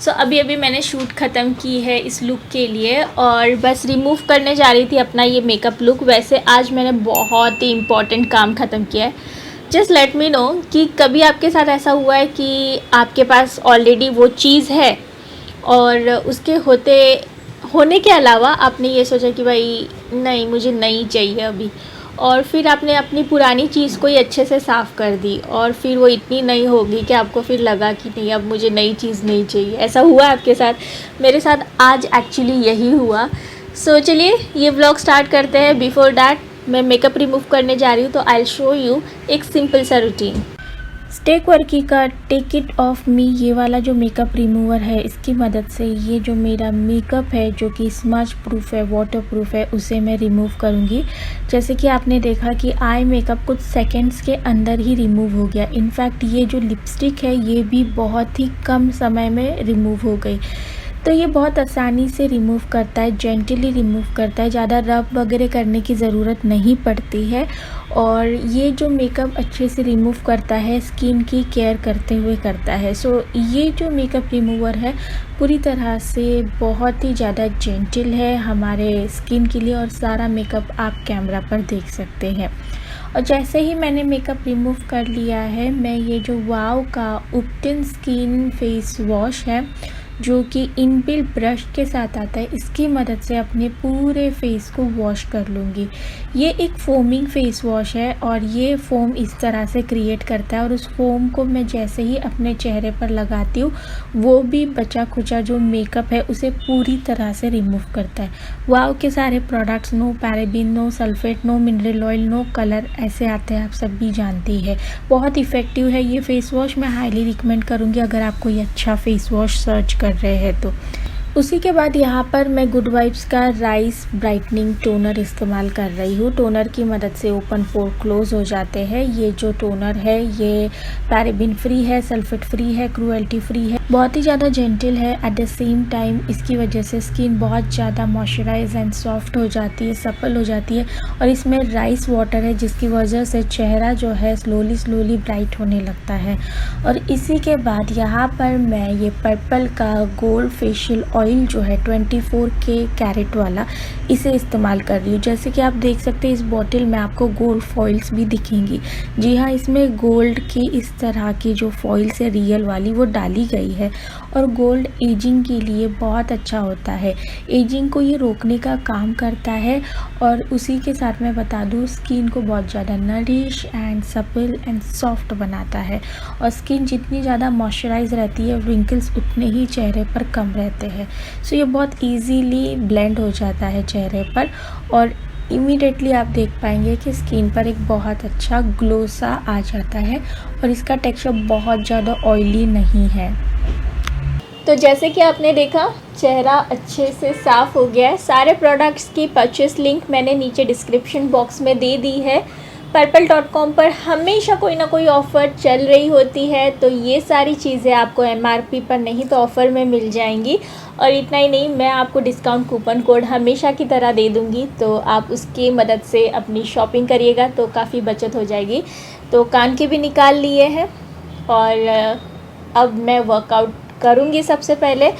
सो अभी अभी मैंने शूट ख़त्म की है इस लुक के लिए और बस रिमूव करने जा रही थी अपना ये मेकअप लुक। वैसे आज मैंने बहुत ही इम्पॉर्टेंट काम ख़त्म किया है। जस्ट लेट मी नो कि कभी आपके साथ ऐसा हुआ है कि आपके पास ऑलरेडी वो चीज़ है और उसके होने के अलावा आपने ये सोचा कि भाई नहीं, मुझे नहीं चाहिए अभी, और फिर आपने अपनी पुरानी चीज़ को ही अच्छे से साफ़ कर दी और फिर वो इतनी नई होगी कि आपको फिर लगा कि नहीं, अब मुझे नई चीज़ नहीं चाहिए। ऐसा हुआ आपके साथ? मेरे साथ आज एक्चुअली यही हुआ। सो चलिए ये व्लॉग स्टार्ट करते हैं। बिफोर डैट मैं मेकअप रिमूव करने जा रही हूँ, तो आई विल शो यू एक सिंपल सा रूटीन। स्टेक वर्की का टेक इट ऑफ मी ये वाला जो मेकअप रिमूवर है, इसकी मदद से ये जो मेरा मेकअप है जो कि स्मज प्रूफ है, वाटर प्रूफ है, उसे मैं रिमूव करूँगी। जैसे कि आपने देखा कि आई मेकअप कुछ सेकंड्स के अंदर ही रिमूव हो गया। इनफैक्ट ये जो लिपस्टिक है ये भी बहुत ही कम समय में रिमूव हो गई। तो ये बहुत आसानी से रिमूव करता है, जेंटली रिमूव करता है, ज़्यादा रब वगैरह करने की ज़रूरत नहीं पड़ती है। और ये जो मेकअप अच्छे से रिमूव करता है, स्किन की केयर करते हुए करता है। सो ये जो मेकअप रिमूवर है पूरी तरह से बहुत ही ज़्यादा जेंटल है हमारे स्किन के लिए, और सारा मेकअप आप कैमरा पर देख सकते हैं। और जैसे ही मैंने मेकअप रिमूव कर लिया है, मैं ये जो वाव का उप्टिन स्किन फेस वॉश है जो कि इनबिल्ट ब्रश के साथ आता है, इसकी मदद से अपने पूरे फेस को वॉश कर लूँगी। ये एक फोमिंग फेस वॉश है और ये फोम इस तरह से क्रिएट करता है, और उस फोम को मैं जैसे ही अपने चेहरे पर लगाती हूँ वो भी बचा खुचा जो मेकअप है उसे पूरी तरह से रिमूव करता है। वाव के सारे products no paraben, no sulphate, no mineral oil, no colour ऐसे आते हैं, आप सब भी जानती है। बहुत इफ़ेक्टिव है ये फेस वॉश, मैं हाईली रिकमेंड करूँगी अगर आप कोई अच्छा फेस वॉश सर्च कर रहे हैं तो। उसी के बाद यहाँ पर मैं गुड वाइब्स का राइस ब्राइटनिंग टोनर इस्तेमाल कर रही हूँ। टोनर की मदद से ओपन पोर क्लोज हो जाते हैं। ये जो टोनर है ये पैराबेन फ्री है, सल्फेट फ्री है, क्रुएल्टी फ्री है, बहुत ही ज़्यादा जेंटल है। एट द सेम टाइम इसकी वजह से स्किन बहुत ज़्यादा मॉइस्चराइज एंड सॉफ्ट हो जाती है, सपल हो जाती है। और इसमें राइस वाटर है जिसकी वजह से चेहरा जो है स्लोली ब्राइट होने लगता है। और इसी के बाद यहाँ पर मैं ये पर्पल का गोल्ड फेशियल ऑयल जो है 24K कैरेट वाला, इसे इस्तेमाल कर रही हूँ। जैसे कि आप देख सकते हैं इस बॉटल में आपको गोल्ड फॉइल्स भी दिखेंगी। जी हाँ, इसमें गोल्ड की इस तरह की जो फॉइल्स है रियल वाली वो डाली गई है, और गोल्ड एजिंग के लिए बहुत अच्छा होता है। एजिंग को ये रोकने का काम करता है, और उसी के साथ मैं बता दूँ स्किन को बहुत ज़्यादा nourish and supple and soft बनाता है। और स्किन जितनी ज़्यादा मॉइस्चराइज रहती है रिंकल्स उतने ही चेहरे पर कम रहते हैं। सो ये बहुत इजीली ब्लेंड हो जाता है चेहरे पर, और इमीडिएटली आप देख पाएंगे कि स्किन पर एक बहुत अच्छा ग्लो सा आ जाता है, और इसका टेक्सचर बहुत ज़्यादा ऑयली नहीं है। तो जैसे कि आपने देखा चेहरा अच्छे से साफ़ हो गया है। सारे प्रोडक्ट्स की परचेस लिंक मैंने नीचे डिस्क्रिप्शन बॉक्स में दे दी है। purple.com पर हमेशा कोई ना कोई ऑफ़र चल रही होती है, तो ये सारी चीज़ें आपको MRP पर नहीं तो ऑफ़र में मिल जाएंगी। और इतना ही नहीं, मैं आपको डिस्काउंट कूपन कोड हमेशा की तरह दे दूँगी, तो आप उसकी मदद से अपनी शॉपिंग करिएगा तो काफ़ी बचत हो जाएगी। तो कान के भी निकाल लिए हैं, और अब मैं वर्कआउट करूँगी। सबसे पहले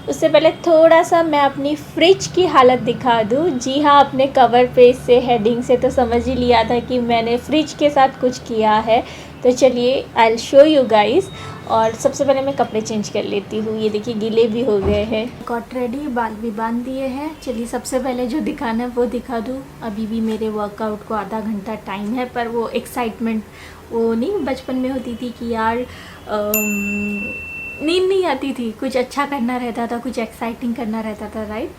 उससे पहले थोड़ा सा मैं अपनी फ्रिज की हालत दिखा दूँ। जी हाँ, अपने कवर पेज से हेडिंग से तो समझ ही लिया था कि मैंने फ्रिज के साथ कुछ किया है। तो चलिए I will show you guys. और सबसे पहले मैं कपड़े चेंज कर लेती हूँ। ये देखिए गीले भी हो गए हैं। गॉट रेडी, बाल भी बांध दिए हैं। चलिए सबसे पहले जो दिखाना है वो दिखा दूँ। अभी भी मेरे वर्कआउट को आधा घंटा टाइम है, पर वो एक्साइटमेंट वो नहीं बचपन में होती थी कि यार नींद नहीं आती थी, कुछ अच्छा करना रहता था, कुछ एक्साइटिंग करना रहता था, राइट?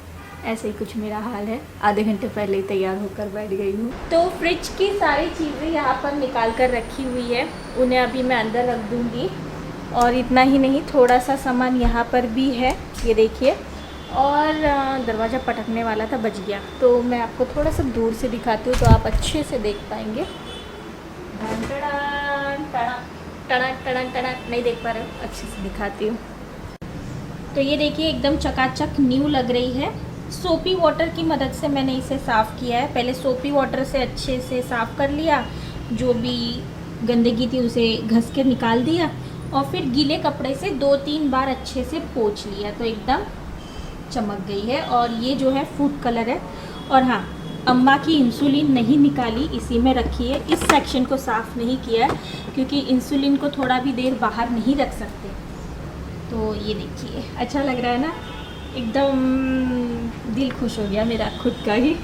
ऐसे ही कुछ मेरा हाल है। आधे घंटे पहले ही तैयार होकर बैठ गई हूँ। तो फ्रिज की सारी चीज़ें यहाँ पर निकाल कर रखी हुई है, उन्हें अभी मैं अंदर रख दूँगी। और इतना ही नहीं, थोड़ा सा सामान यहाँ पर भी है, ये देखिए। और दरवाज़ा पटकने वाला था, बच गया। तो मैं आपको थोड़ा सा दूर से दिखाती हूँ तो आप अच्छे से देख पाएंगे। टड़ा नहीं देख पा रहे हो, अच्छे से दिखाती हूँ। तो ये देखिए एकदम चकाचक न्यू लग रही है। सोपी वाटर की मदद से मैंने इसे साफ़ किया है। पहले सोपी वाटर से अच्छे से साफ़ कर लिया, जो भी गंदगी थी उसे घस के निकाल दिया। और फिर गीले कपड़े से 2-3 बार अच्छे से पोंछ लिया तो एकदम चमक गई है। और ये जो है फूड कलर है। और हाँ, अम्मा की इंसुलिन नहीं निकाली, इसी में रखी है। इस सेक्शन को साफ़ नहीं किया है क्योंकि इंसुलिन को थोड़ा भी देर बाहर नहीं रख सकते। तो ये देखिए, अच्छा लग रहा है ना, एकदम दिल खुश हो गया मेरा खुद का ही।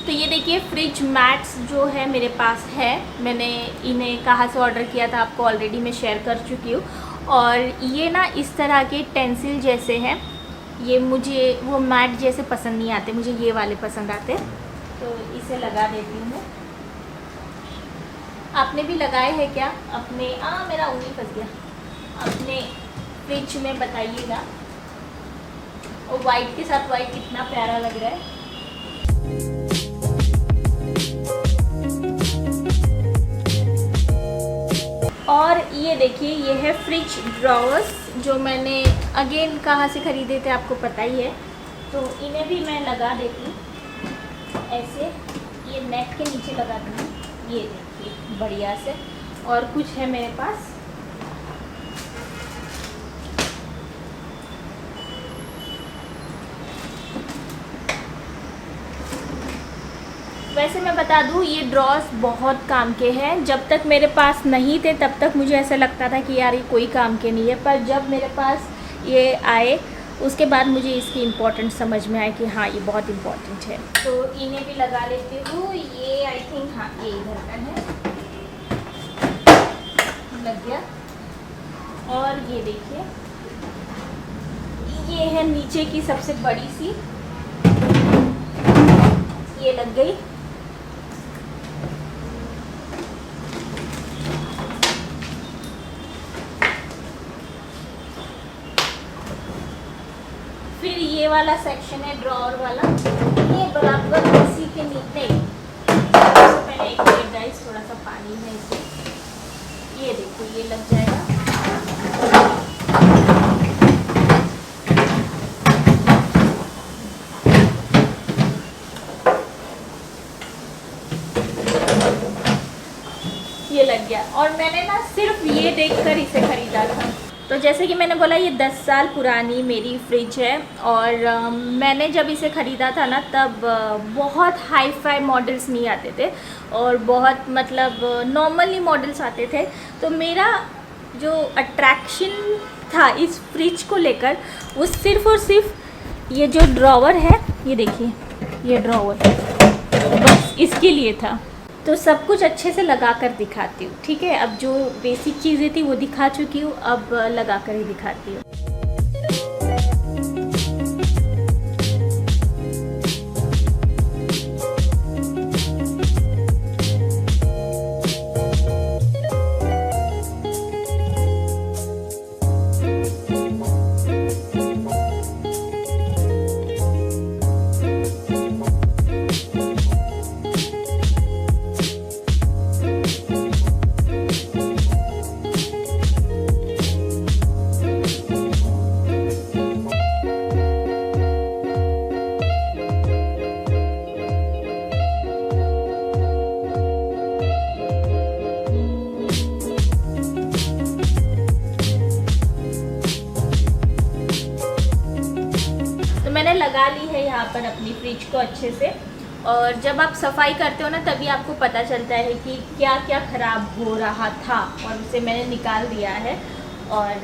तो ये देखिए फ्रिज मैट्स जो है मेरे पास है, मैंने इन्हें कहाँ से ऑर्डर किया था आपको ऑलरेडी मैं शेयर कर चुकी हूँ। और ये ना इस तरह के टेंसिल जैसे हैं, ये मुझे वो मैट जैसे पसंद नहीं आते, मुझे ये वाले पसंद आते। तो इसे लगा देती हूँ। आपने भी लगाए हैं क्या अपने? मेरा उंगली फंस गया। अपने फ्रिज में बताइएगा। और वाइट के साथ वाइट कितना प्यारा लग रहा है। और ये देखिए, ये है फ्रिज ड्रॉवर्स जो मैंने अगेन कहाँ से ख़रीदे थे आपको पता ही है। तो इन्हें भी मैं लगा देती हूँ ऐसे, ये नेट के नीचे लगा दूँ। ये देखिए बढ़िया से। और कुछ है मेरे पास, वैसे मैं बता दूँ ये ड्रॉर्स बहुत काम के हैं। जब तक मेरे पास नहीं थे तब तक मुझे ऐसा लगता था कि यार ये कोई काम के नहीं है, पर जब मेरे पास ये आए उसके बाद मुझे इसकी इम्पोर्टेंस समझ में आया कि हाँ ये बहुत इम्पोर्टेंट है। तो इन्हें भी लगा लेती हूँ। ये आई थिंक हाँ ये इधर का है, लग गया। और ये देखिए, ये है नीचे की सबसे बड़ी सी, ये लग गई। फिर ये वाला सेक्शन है ड्रॉअर वाला, ये बराबर इसी के नीचे। सबसे पहले एक मिनट गाइस, थोड़ा सा पानी है इसमें। ये देखो ये लग जाएगा। ये लग गया। और मैंने ना सिर्फ ये देखकर इसे ख़रीदा था। तो जैसे कि मैंने बोला ये 10 साल पुरानी मेरी फ्रिज है। और मैंने जब इसे ख़रीदा था ना तब बहुत हाई फाई मॉडल्स नहीं आते थे और बहुत मतलब नॉर्मली मॉडल्स आते थे। तो मेरा जो अट्रैक्शन था इस फ्रिज को लेकर वो सिर्फ़ और सिर्फ ये जो ड्रॉवर है, ये देखिए ये ड्रॉवर, बस इसके लिए था। तो सब कुछ अच्छे से लगा कर दिखाती हूँ, ठीक है। अब जो बेसिक चीज़ें थी वो दिखा चुकी हूँ, अब लगा कर ही दिखाती हूँ। मैंने लगा ली है यहाँ पर अपनी फ्रिज को अच्छे से। और जब आप सफाई करते हो ना तभी आपको पता चलता है कि क्या क्या ख़राब हो रहा था, और उसे मैंने निकाल दिया है। और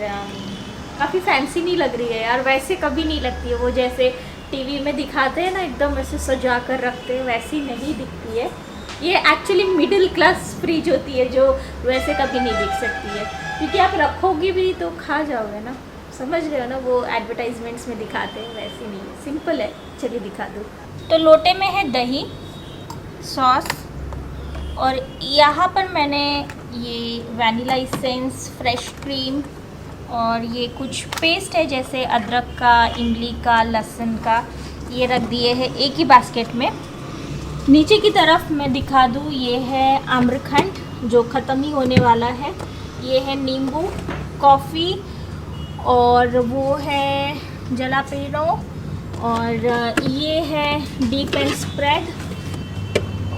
काफ़ी फैंसी नहीं लग रही है यार, वैसे कभी नहीं लगती है वो जैसे टीवी में दिखाते हैं ना एकदम ऐसे सजा कर रखते हैं, वैसी नहीं दिखती है। ये एक्चुअली मिडिल क्लास फ्रिज होती है जो वैसे कभी नहीं दिख सकती है, क्योंकि आप रखोगे भी तो खा जाओगे ना, समझ रहे हो ना, वो एडवर्टाइजमेंट्स में दिखाते हैं, वैसे नहीं है, सिंपल है। चलिए दिखा दूँ। तो लोटे में है दही, सॉस, और यहाँ पर मैंने ये वैनिला एसेंस, फ्रेश क्रीम और ये कुछ पेस्ट है जैसे अदरक का, इमली का, लहसुन का, ये रख दिए हैं एक ही बास्केट में। नीचे की तरफ मैं दिखा दूँ, ये है आम्रखंड जो ख़त्म ही होने वाला है, ये है नींबू, कॉफ़ी, और वो है जलापेनो, और ये है डीप एंड स्प्रेड,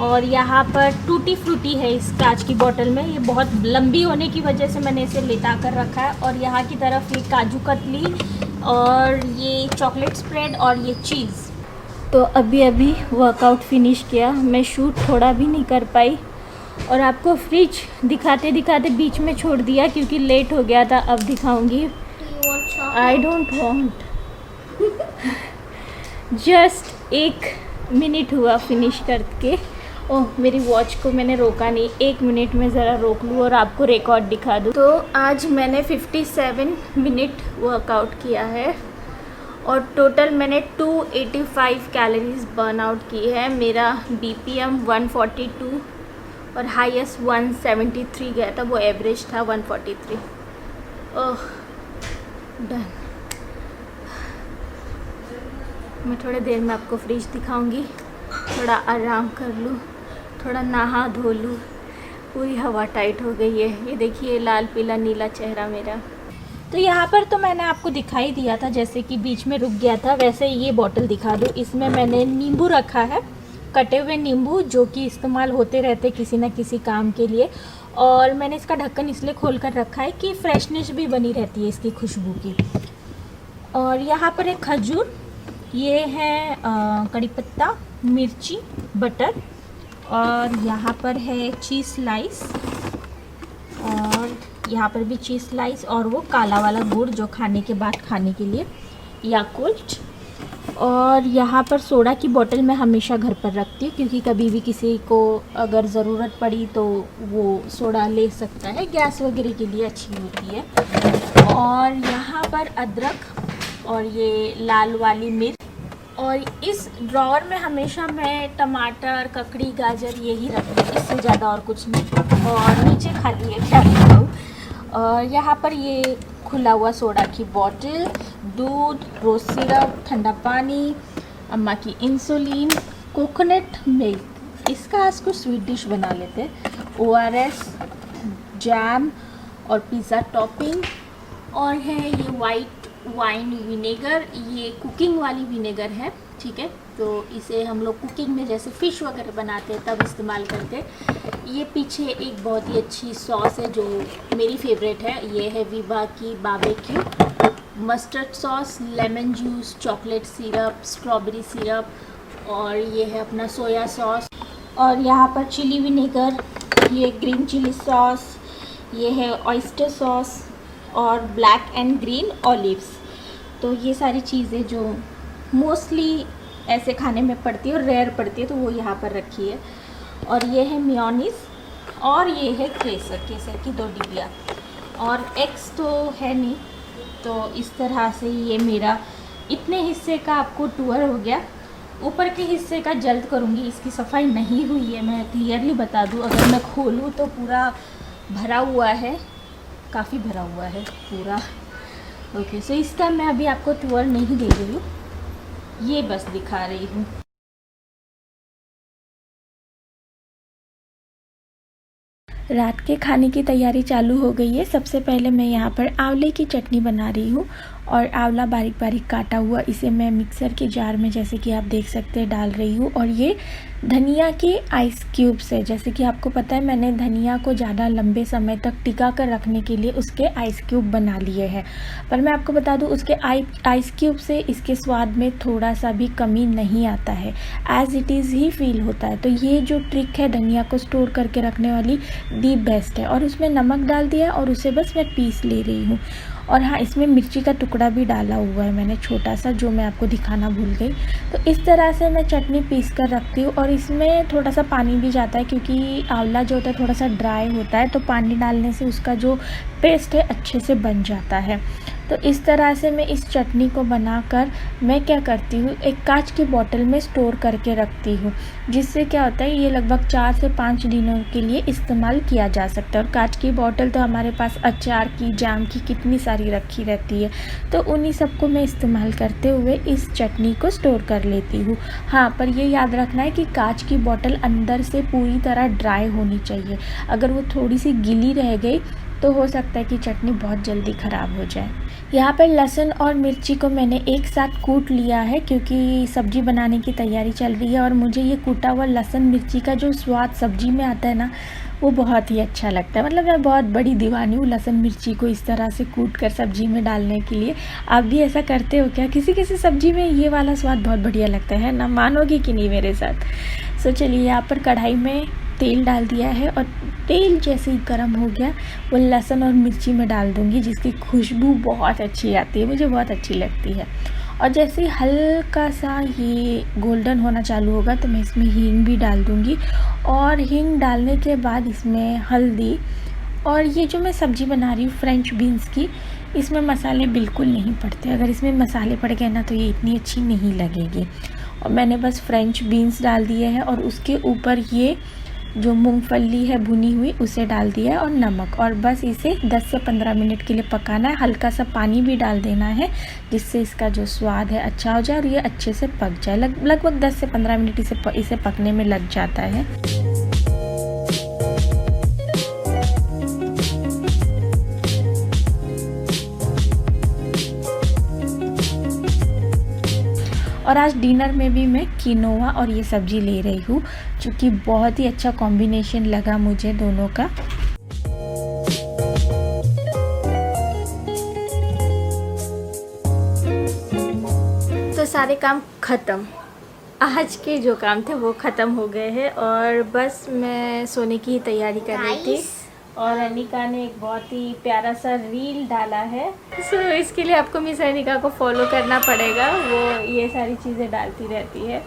और यहाँ पर टूटी फ्रूटी है इस कांच की बोतल में। ये बहुत लंबी होने की वजह से मैंने इसे लेटा कर रखा है। और यहाँ की तरफ ये काजू कतली और ये चॉकलेट स्प्रेड और ये चीज़। तो अभी वर्कआउट फिनिश किया, मैं शूट थोड़ा भी नहीं कर पाई और आपको फ्रिज दिखाते दिखाते बीच में छोड़ दिया क्योंकि लेट हो गया था। अब दिखाऊंगी। I don't want. Just 1 minute हुआ फिनिश करके। ओह, मेरी वॉच को मैंने रोका नहीं, 1 मिनट में ज़रा रोक लूँ और आपको रिकॉर्ड दिखा दूँ। तो आज मैंने 57 मिनट वर्कआउट किया है और टोटल मैंने 285 कैलोरीज बर्न आउट की है। मेरा BPM 142 और हाईएस्ट 173 गया था, वो एवरेज था 143। ओह, डन। मैं थोड़ी देर में आपको फ्रिज दिखाऊंगी। थोड़ा आराम कर लूँ, थोड़ा नहा धो लूँ। पूरी हवा टाइट हो गई है। ये देखिए लाल पीला नीला चेहरा मेरा। तो यहाँ पर तो मैंने आपको दिखाई दिया था, जैसे कि बीच में रुक गया था, वैसे ये बॉटल दिखा दूँ। इसमें मैंने नींबू रखा है, कटे हुए नींबू जो कि इस्तेमाल होते रहते किसी न किसी काम के लिए। और मैंने इसका ढक्कन इसलिए खोल कर रखा है कि फ्रेशनेस भी बनी रहती है इसकी खुशबू की। और यहाँ पर एक खजूर, ये है कड़ी पत्ता, मिर्ची, बटर। और यहाँ पर है चीज़ स्लाइस और यहाँ पर भी चीज़ स्लाइस और वो काला वाला गुड़ जो खाने के बाद खाने के लिए, याकुल्ट। और यहाँ पर सोडा की बोतल मैं हमेशा घर पर रखती हूँ क्योंकि कभी भी किसी को अगर ज़रूरत पड़ी तो वो सोडा ले सकता है, गैस वगैरह के लिए अच्छी होती है। और यहाँ पर अदरक और ये लाल वाली मिर्च। और इस ड्रॉअर में हमेशा मैं टमाटर, ककड़ी, गाजर यही रखती हूँ, इससे ज़्यादा और कुछ नहीं। और नीचे खाली है, क्या बताऊँ। और यहाँ पर ये खुला हुआ सोडा की बोतल, दूध, रोज़ सिरप, ठंडा पानी, अम्मा की इंसुलिन, कोकोनट मिल्क। इसका आज कुछ स्वीट डिश बना लेते हैं। ORS, जैम और पिज़्ज़ा टॉपिंग। और है ये वाइट वाइन विनेगर, ये कुकिंग वाली विनेगर है, ठीक है। तो इसे हम लोग कुकिंग में जैसे फ़िश वगैरह बनाते हैं तब इस्तेमाल करते हैं। ये पीछे एक बहुत ही अच्छी सॉस है जो मेरी फेवरेट है, ये है विभा की barbecue. Mustard sauce, lemon juice, chocolate syrup, strawberry syrup और ये है अपना सोया सॉस। और यहाँ पर चिली विनेगर, ये ग्रीन चिली सॉस, ये है ऑयस्टर सॉस और ब्लैक एंड ग्रीन ऑलिव्स। तो ये सारी चीज़ें जो मोस्टली ऐसे खाने में पड़ती है और रेयर पड़ती है तो वो यहाँ पर रखी है। और ये है मेयोनीज़ और ये है केसर की 2 डिबिया। और एग्स तो है नहीं, तो इस तरह से ये मेरा इतने हिस्से का आपको टूर हो गया। ऊपर के हिस्से का जल्द करूँगी, इसकी सफाई नहीं हुई है, मैं क्लियरली बता दूँ। अगर मैं खोलूँ तो पूरा भरा हुआ है, काफ़ी भरा हुआ है पूरा। ओके, सो इसका मैं अभी आपको टूर नहीं दे रही हूँ, ये बस दिखा रही हूँ। रात के खाने की तैयारी चालू हो गई है। सबसे पहले मैं यहाँ पर आंवले की चटनी बना रही हूँ और आंवला बारीक बारीक काटा हुआ इसे मैं मिक्सर के जार में जैसे कि आप देख सकते हैं डाल रही हूँ। और ये धनिया के आइस क्यूब्स है। जैसे कि आपको पता है मैंने धनिया को ज़्यादा लंबे समय तक टिका कर रखने के लिए उसके आइस क्यूब बना लिए हैं। पर मैं आपको बता दूँ उसके आइस क्यूब से इसके स्वाद में थोड़ा सा भी कमी नहीं आता है, as it is he feel होता है। तो ये जो ट्रिक है धनिया को स्टोर करके रखने वाली, दी बेस्ट है। और उसमें नमक डाल दिया और उसे बस मैं पीस ले रही हूँ। और हाँ, इसमें मिर्ची का टुकड़ा भी डाला हुआ है मैंने छोटा सा, जो मैं आपको दिखाना भूल गई। तो इस तरह से मैं चटनी पीस कर रखती हूँ। और इसमें थोड़ा सा पानी भी जाता है क्योंकि आंवला जो होता है थोड़ा सा ड्राई होता है, तो पानी डालने से उसका जो पेस्ट है अच्छे से बन जाता है। तो इस तरह से मैं इस चटनी को बनाकर मैं क्या करती हूँ, एक कांच की बोतल में स्टोर करके रखती हूँ, जिससे क्या होता है ये लगभग 4 से 5 दिनों के लिए इस्तेमाल किया जा सकता है। और कांच की बोतल तो हमारे पास अचार की, जाम की कितनी सारी रखी रहती है, तो उन्हीं सबको मैं इस्तेमाल करते हुए इस चटनी को स्टोर कर लेती हूँ। हाँ, पर ये याद रखना है कि कांच की बोतल अंदर से पूरी तरह ड्राई होनी चाहिए। अगर वो थोड़ी सी गीली रह गई तो हो सकता है कि चटनी बहुत जल्दी ख़राब हो जाए। यहाँ पर लहसुन और मिर्ची को मैंने एक साथ कूट लिया है क्योंकि सब्ज़ी बनाने की तैयारी चल रही है और मुझे ये कूटा हुआ लहसुन मिर्ची का जो स्वाद सब्ज़ी में आता है ना, वो बहुत ही अच्छा लगता है। मतलब मैं बहुत बड़ी दीवानी हूँ लहसुन मिर्ची को इस तरह से कूट कर सब्ज़ी में डालने के लिए। आप भी ऐसा करते हो क्या? किसी किसी सब्ज़ी में ये वाला स्वाद बहुत बढ़िया लगता है ना, मानोगी कि नहीं मेरे साथ। सो चलिए, यहाँ पर कढ़ाई में तेल डाल दिया है और तेल जैसे ही गर्म हो गया वो लहसुन और मिर्ची में डाल दूँगी, जिसकी खुशबू बहुत अच्छी आती है, मुझे बहुत अच्छी लगती है। और जैसे ही हल्का सा ये गोल्डन होना चालू होगा तो मैं इसमें हींग भी डाल दूँगी। और हींग डालने के बाद इसमें हल्दी, और ये जो मैं सब्ज़ी बना रही हूँ फ्रेंच बीन्स की, इसमें मसाले बिल्कुल नहीं पड़ते। अगर इसमें मसाले पड़ गए ना तो ये इतनी अच्छी नहीं लगेगी। और मैंने बस फ्रेंच बीन्स डाल दिए हैं और उसके ऊपर ये जो मूंगफली है भुनी हुई उसे डाल दिया है और नमक, और बस इसे 10 से 15 मिनट के लिए पकाना है। हल्का सा पानी भी डाल देना है जिससे इसका जो स्वाद है अच्छा हो जाए और ये अच्छे से पक जाए। लगभग 10 से 15 मिनट इसे पकने में लग जाता है। और आज डिनर में भी मैं किनोवा और ये सब्ज़ी ले रही हूँ, जो कि बहुत ही अच्छा कॉम्बिनेशन लगा मुझे दोनों का। तो सारे काम ख़त्म, आज के जो काम थे वो ख़त्म हो गए हैं और बस मैं सोने की तैयारी कर रही थी। और अनिका ने एक बहुत ही प्यारा सा रील डाला है, सो इसके लिए आपको मिस अनिका को फॉलो करना पड़ेगा, वो ये सारी चीज़ें डालती रहती है।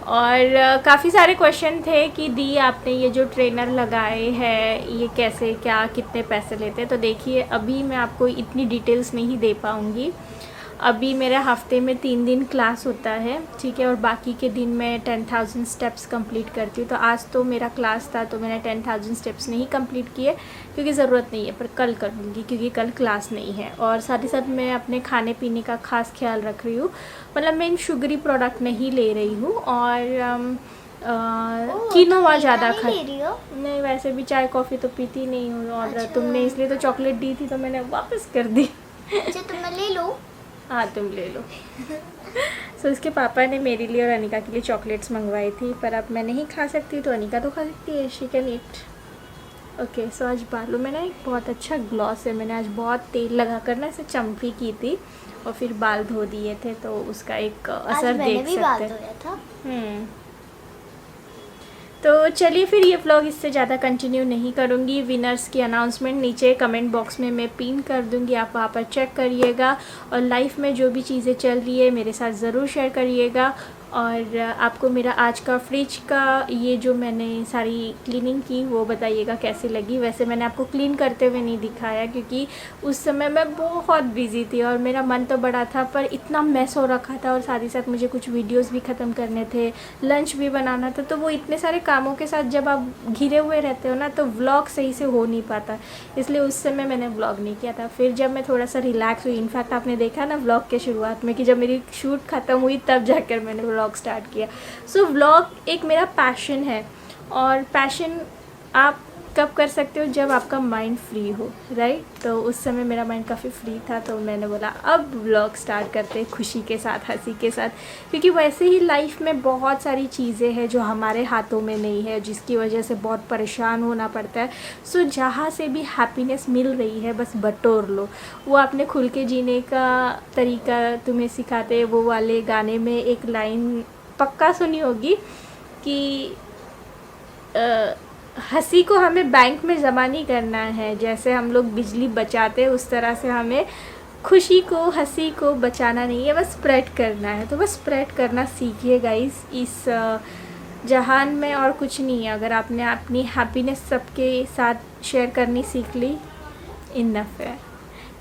और काफ़ी सारे क्वेश्चन थे कि दी आपने ये जो ट्रेनर लगाए हैं ये कैसे, क्या, कितने पैसे लेते हैं। तो देखिए, अभी मैं आपको इतनी डिटेल्स नहीं दे पाऊँगी। अभी मेरा हफ्ते में 3 दिन क्लास होता है, ठीक है, और बाकी के दिन मैं 10,000 स्टेप्स कंप्लीट करती हूँ। तो आज तो मेरा क्लास था तो मैंने 10,000 स्टेप्स नहीं कंप्लीट किए क्योंकि ज़रूरत नहीं है, पर कल करूँगी क्योंकि कल क्लास नहीं है। और साथ ही साथ मैं अपने खाने पीने का ख़ास ख्याल रख रही हूँ, मतलब मैं इन शुगरी प्रोडक्ट नहीं ले रही हूँ। और किनोवा ज़्यादा खा नहीं, वैसे भी चाय कॉफ़ी तो पीती नहीं हूँ। और तुमने इसलिए तो चॉकलेट दी थी तो मैंने वापस कर दी। अच्छा, तुम ले लो। हाँ, तुम ले लो। सो इसके पापा ने मेरे लिए और अनिका के लिए चॉकलेट्स मंगवाई थी, पर अब मैं नहीं खा सकती तो अनिका तो खा सकती है, शी कैन ईट। ओके, सो आज बालों में ना एक बहुत अच्छा ग्लॉस है, मैंने आज बहुत तेल लगा कर ना इसे चम्पी की थी और फिर बाल धो दिए थे, तो उसका एक असर देख सकते हैं। तो चलिए फिर ये व्लॉग इससे ज़्यादा कंटिन्यू नहीं करूँगी। विनर्स की अनाउंसमेंट नीचे कमेंट बॉक्स में मैं पिन कर दूँगी, आप वहाँ पर चेक करिएगा। और लाइफ में जो भी चीज़ें चल रही है मेरे साथ ज़रूर शेयर करिएगा। और आपको मेरा आज का फ्रिज का ये जो मैंने सारी क्लीनिंग की वो बताइएगा कैसी लगी। वैसे मैंने आपको क्लीन करते हुए नहीं दिखाया क्योंकि उस समय मैं बहुत बिज़ी थी और मेरा मन तो बड़ा था पर इतना मैस हो रखा था, और साथ ही साथ मुझे कुछ वीडियोस भी ख़त्म करने थे, लंच भी बनाना था। तो वो इतने सारे कामों के साथ जब आप घिरे हुए रहते हो ना तो व्लॉग सही से हो नहीं पाता, इसलिए उस समय मैंने व्लॉग नहीं किया था। फिर जब मैं थोड़ा सा रिलैक्स हुई, इनफैक्ट आपने देखा ना व्लॉग के शुरुआत में कि जब मेरी शूट ख़त्म हुई तब जाकर मैंने व्लॉग स्टार्ट किया। सो व्लॉग एक मेरा पैशन है, और पैशन आप कब कर सकते हो? जब आपका माइंड फ्री हो, राइट। तो उस समय मेरा माइंड काफ़ी फ्री था तो मैंने बोला अब व्लॉग स्टार्ट करते हैं खुशी के साथ, हंसी के साथ, क्योंकि वैसे ही लाइफ में बहुत सारी चीज़ें हैं जो हमारे हाथों में नहीं है, जिसकी वजह से बहुत परेशान होना पड़ता है। सो जहाँ से भी हैप्पीनेस मिल रही है बस बटोर लो। वो आपने खुल के जीने का तरीका तुम्हें सिखाते, वो वाले गाने में एक लाइन पक्का सुनी होगी कि हंसी को हमें बैंक में जमा नहीं करना है, जैसे हम लोग बिजली बचाते हैं उस तरह से हमें खुशी को, हंसी को बचाना नहीं है, बस स्प्रेड करना है। तो बस स्प्रेड करना सीखिए गाइस इस जहान में, और कुछ नहीं है। अगर आपने अपनी हैप्पीनेस सबके साथ शेयर करनी सीख ली, इनफ है।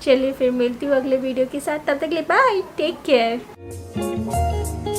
चलिए फिर मिलती हूँ अगले वीडियो के साथ, तब तक के लिए बाय, टेक केयर।